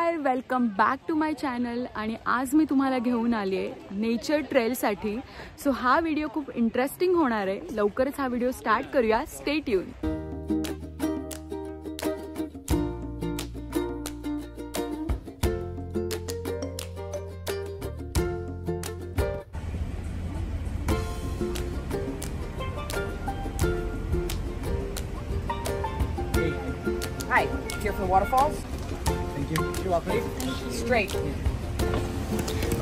High, welcome back to my channel. आणि आज मी तुम्हाला घेऊन आली आहे नेचर ट्रेलसाठी. सो हा व्हिडिओ खूप इंटरेस्टिंग होणार आहे. लवकरच हा व्हिडिओ स्टार्ट करूया. Stay tune. Hi, here for the waterfalls? Thank you. You're welcome. Straight.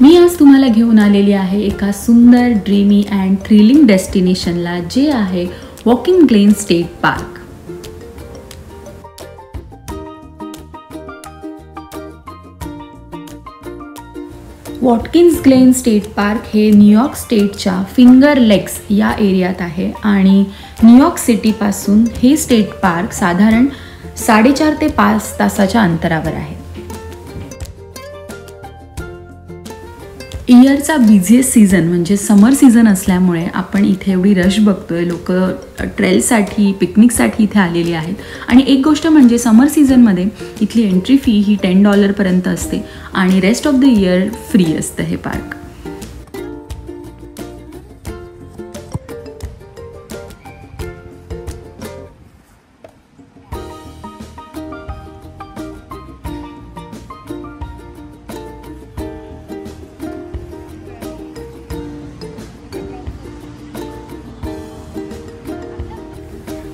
मी आज तुम्हाला घेऊन आलेली आहे एका सुंदर ड्रीमी अँड थ्रिलिंग डेस्टिनेशनला, जे आहे Watkins Glen State Park. Watkins Glen State Park हे न्यूयॉर्क स्टेटच्या फिंगर लेक्स या एरियात आहे आणि न्यूयॉर्क सिटीपासून हे स्टेट पार्क साधारण 4.5 ते 5 तासाच्या अंतरावर आहे. इयरचा बिझिएस्ट सीझन म्हणजे समर सीझन असल्यामुळे आपण इथे एवढी रश बघतोय. लोक ट्रेलसाठी, पिकनिकसाठी इथे आलेली आहेत. आणि एक गोष्ट म्हणजे समर सीझनमध्ये इथली एंट्री फी ही $10 पर्यंत असते आणि rest of the year free असतं हे पार्क.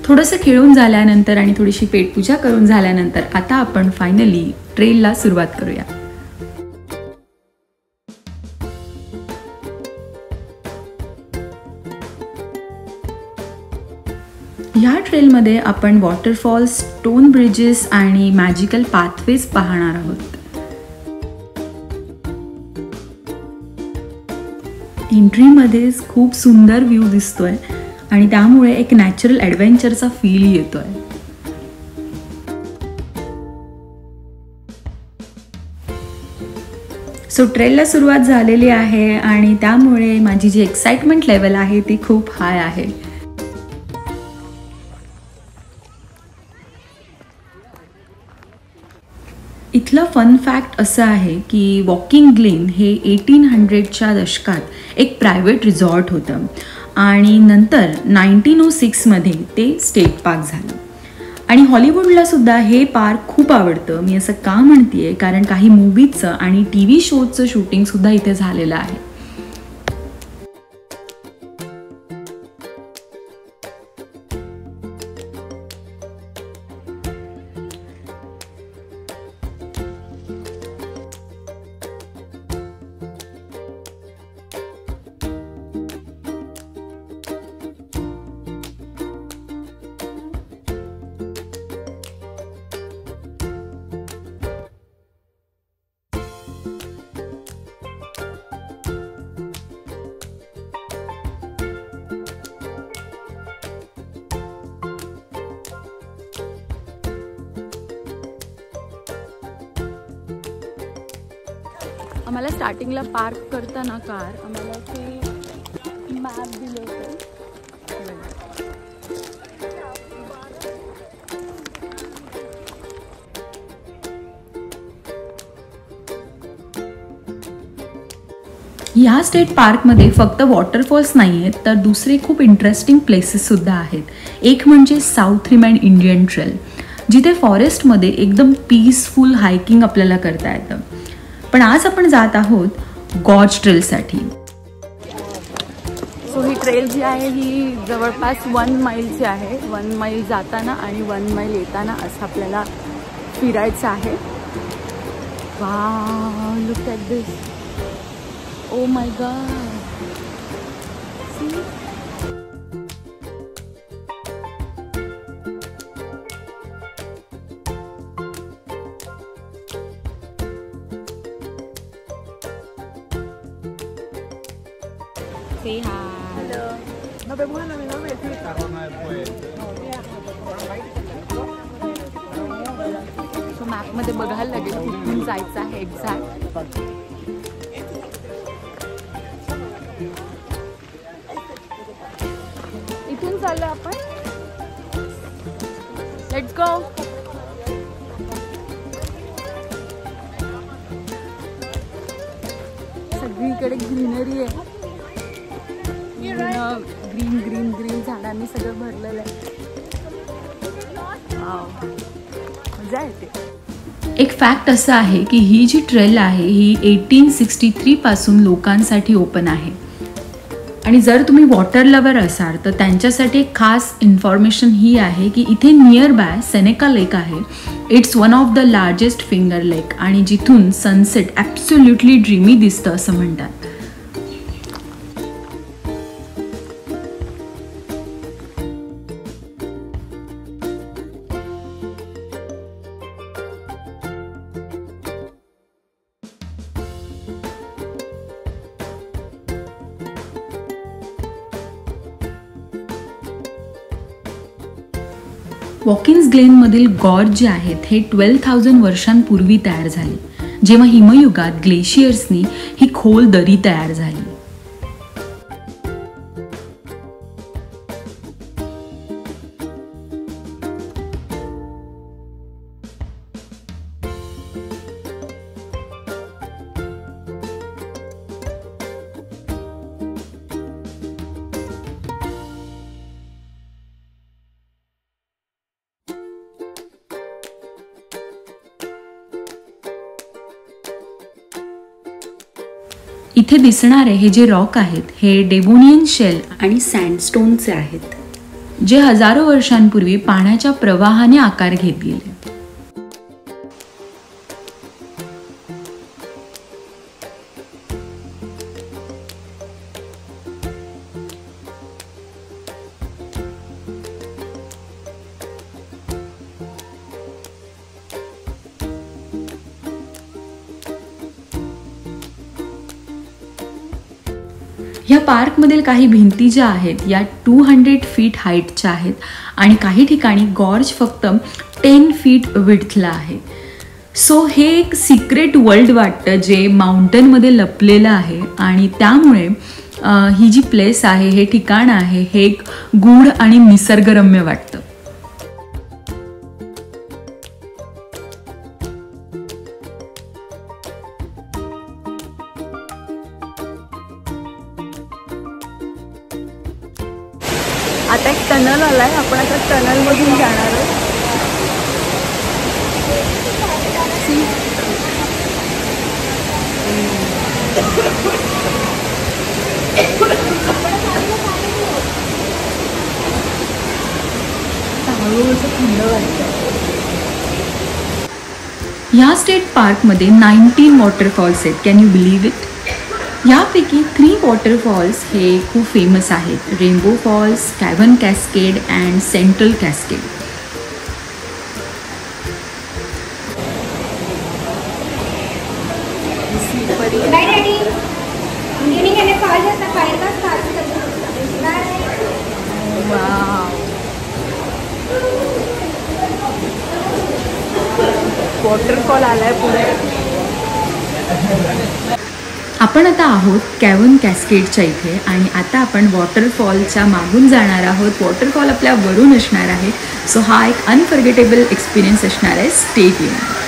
थोडंसं खेळून झाल्यानंतर आणि थोडीशी पेटपूजा करून झाल्यानंतर आता आपण फायनली ट्रेलला सुरुवात करूया. ह्या ट्रेलमध्ये आपण वॉटरफॉल्स, स्टोन ब्रिजेस आणि मॅजिकल पाथवेज पाहणार आहोत. एंट्रीमध्येच खूप सुंदर व्ह्यू दिसतोय आणि त्यामुळे एक नॅचरल ॲडव्हेंचरचा फील येतोय. सो ट्रेलला सुरुवात झालेली आहे आणि त्यामुळे माझी जी एक्साइटमेंट लेवल आहे ती खूप हाय आहे. इथलं फन फॅक्ट असं आहे की वॉकिंग ग्लेन हे 1800च्या दशकात एक प्रायव्हेट रिसॉर्ट होतं आणि नंतर 1906मध्ये ते स्टेट पार्क झालं. आणि हॉलिवूडला सुद्धा हे पार्क खूप आवडतं. मी असं का म्हणतेय, कारण काही मूवीजचं आणि TV शोजचं शूटिंगसुद्धा इथे झालेलं आहे. आम्हाला स्टार्टिंगला पार्क करताना कार आम्हाला ते मॅप दिलं होतं. ह्या स्टेट पार्कमध्ये फक्त वॉटरफॉल्स नाही आहेत, तर दुसरे खूप इंटरेस्टिंग प्लेसेससुद्धा आहेत. एक म्हणजे साऊथ रिम इंडियन ट्रेल, जिथे फॉरेस्टमध्ये एकदम पीसफुल हायकिंग आपल्याला करता येतं. पण आज आपण जात आहोत गॉर्ज ट्रेलसाठी. सो ही ट्रेल जी आहे ही जवळपास 1 मैलची आहे. 1 मैल जाताना आणि 1 मैल येताना असं आपल्याला फिरायचं आहे. Wow, look at this. Oh my god. Say hi. Hello. No me muevan, no me so मॅपमध्ये बघायला लागेल कुठून जायचं आहे एक्झॅक्ट. इथून चाललो आपण. Let's go. सगळीकडे ग्रीनरी आहे, ग्रीन ग्रीन ग्रीन झाडांनी सगळं भरलेलं आहे. मजा येते. एक फॅक्ट असं आहे की ही जी ट्रेल आहे ही 1863 पासून लोकांसाठी ओपन आहे. आणि जर तुम्ही वॉटर लवर असाल तर त्यांच्यासाठी एक खास इन्फॉर्मेशन ही आहे की इथे नियर बाय सेनेका लेक आहे. It's one of the largest Finger Lake आणि जिथून सनसेट ॲब्सोल्युटली ड्रीमी दिसतं असं म्हणतात. वॉकिन्स ग्लेनमधील गॉर्ज जे आहेत हे 12,000 वर्षांपूर्वी तयार झाले, जेव्हा हिमयुगात ग्लेशियर्सनी ही खोल दरी तयार झाली. इथे दिसणारे हे जे रॉक आहेत हे डेव्होनियन शेल आणि सँडस्टोनचे आहेत, जे हजारो वर्षांपूर्वी पाण्याच्या प्रवाहाने आकार घेत गेले. ह्या पार्कमधील काही भिंती ज्या आहेत या 200 फीट हाईटच्या आहेत आणि काही ठिकाणी गॉर्ज फक्त 10 फीट विड्थला आहे. सो हे एक सिक्रेट वर्ल्ड वाटतं जे माउंटनमध्ये लपलेलं आहे आणि त्यामुळे ही जी प्लेस आहे, हे ठिकाण आहे, हे एक गूढ आणि निसर्गरम्य वाटतं. आता एक टनल आलाय, आपण आता टनल मधून जाणार आहोत. थंड वाटतं. ह्या स्टेट पार्कमध्ये 19 वॉटरफॉल्स आहेत. Can you believe it? यापैकी 3 वॉटरफॉल्स हे खूप फेमस आहेत. Rainbow Falls, Cavern Cascade and Central Cascade. Waterfall आलाय पुढे. आपण आता आहोत कॅव्हन कॅस्केडच्या इथे आणि आता आपण वॉटरफॉलच्या मागून जाणार आहोत. वॉटरफॉल आपल्या वरून असणार आहे. सो हा एक अनफॉरगेटेबल एक्सपिरियन्स असणार आहे. Stay tuned.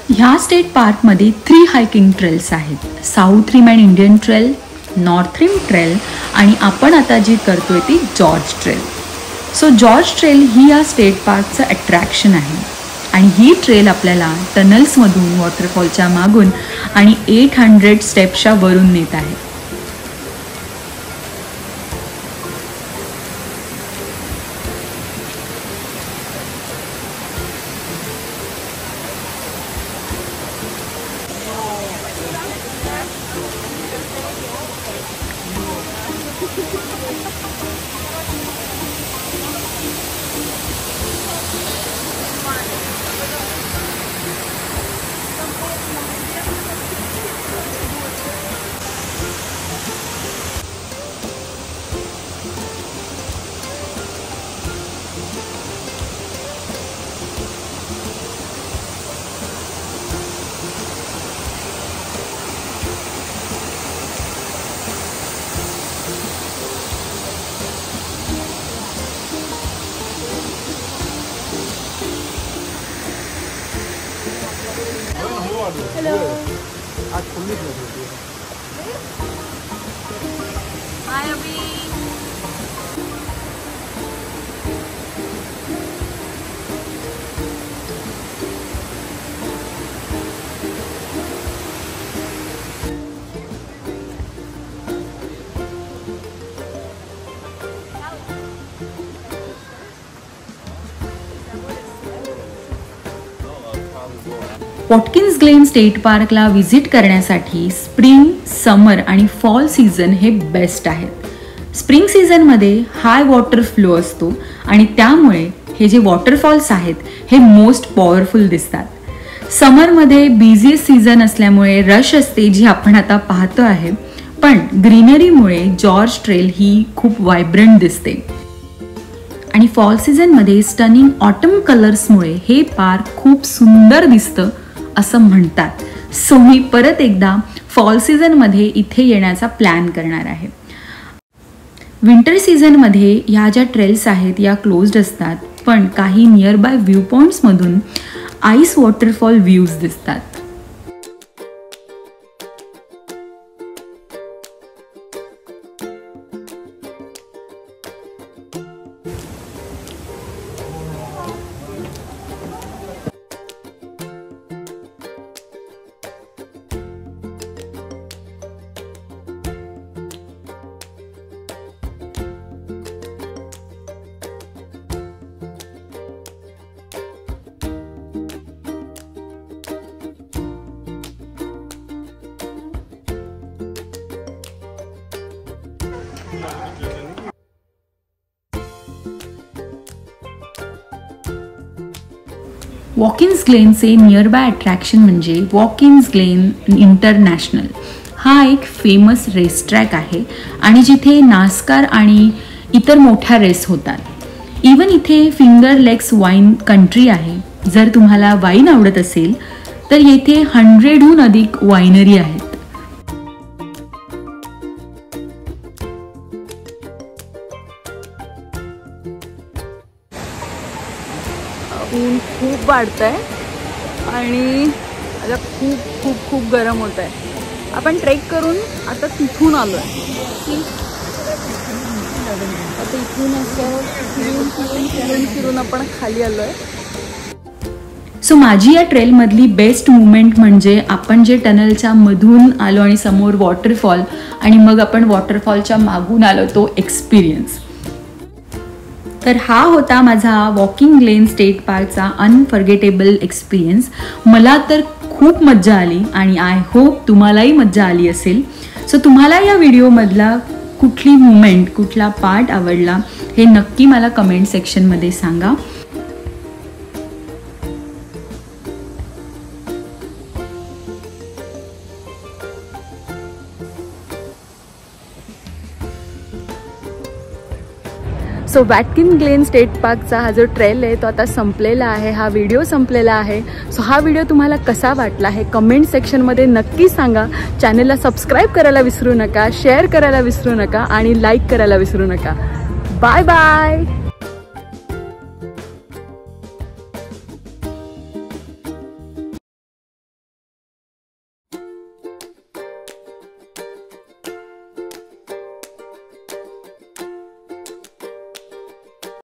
ह्या स्टेट पार्कमध्ये 3 हायकिंग ट्रेल्स आहेत. South Rim and Indian Trail, North Rim Trail आणि आपण आता जी करतोय ती Gorge Trail. So Gorge Trail ही या स्टेट पार्कचं अट्रॅक्शन आहे आणि ही ट्रेल आपल्याला टनल्समधून वॉटरफॉलच्या मागून आणि 800 स्टेप्सच्या वरून नेत आहे. हेलो आज खुली होती है. हाय अभी वॉटकिन्स ग्लेन स्टेट पार्कला व्हिजिट करण्यासाठी स्प्रिंग, समर आणि फॉल सीझन हे बेस्ट आहेत. स्प्रिंग सीझनमध्ये हाय वॉटर फ्लो असतो आणि त्यामुळे हे जे वॉटरफॉल्स आहेत हे मोस्ट पॉवरफुल दिसतात. समरमध्ये बिझीएस्ट सीझन असल्यामुळे रश असते जी आपण आता पाहतो आहे, पण ग्रीनरीमुळे जॉर्ज ट्रेल ही खूप व्हायब्रंट दिसते. आणि फॉल सीझनमध्ये स्टनिंग ऑटम कलर्समुळे हे पार्क खूप सुंदर दिसतं असं म्हणतात. सो मी परत एकदा फॉल सीझनमध्ये इथे येण्याचा प्लॅन करणार आहे. विंटर सीझनमध्ये ह्या ज्या ट्रेल्स आहेत या क्लोज्ड असतात, पण काही नियर बाय व्ह्यू पॉईंट्समधून आईस वॉटरफॉल व्ह्यूज दिसतात. वॉकिन्स ग्लेनचे नियर बाय अट्रॅक्शन म्हणजे वॉकिन्स ग्लेन इंटरनॅशनल. हा एक फेमस रेस ट्रॅक आहे आणि जिथे नास्कार आणि इतर मोठ्या रेस होतात. इवन इथे फिंगर लेग्स वाईन कंट्री आहे. जर तुम्हाला वाईन आवडत असेल तर येथे 100हून अधिक वाईनरी आहेत. ऊन खूप वाढतंय आणि आता खूप खूप खूप गरम होत आहे. आपण ट्रेक करून आता तिथून आलो आहे. आता इथून असं फिरून आपण खाली आलो आहे. सो माझी या ट्रेलमधली बेस्ट मुवमेंट म्हणजे आपण जे टनलच्या मधून आलो आणि समोर वॉटरफॉल आणि मग आपण वॉटरफॉलच्या मागून आलो तो एक्सपिरियन्स. तर हा होता माझा वॉकिंग ग्लेन स्टेट पार्कचा अनफर्गेटेबल एक्सपिरियन्स. मला तर खूप मज्जा आली आणि आय होप तुम्हालाही मज्जा आली असेल. सो तुम्हाला या व्हिडिओमधला कुठली मुवमेंट, कुठला पार्ट आवडला हे नक्की मला कमेंट सेक्शनमध्ये सांगा. सो वॉटकिन्स ग्लेन स्टेट पार्कचा हा जो ट्रेल आहे तो आता संपलेला आहे. हा व्हिडिओ संपलेला आहे. सो हा व्हिडिओ तुम्हाला कसा वाटला हे कमेंट सेक्शनमध्ये नक्की सांगा. चॅनलला सबस्क्राईब करायला विसरू नका, शेअर करायला विसरू नका आणि लाईक करायला विसरू नका. Bye bye.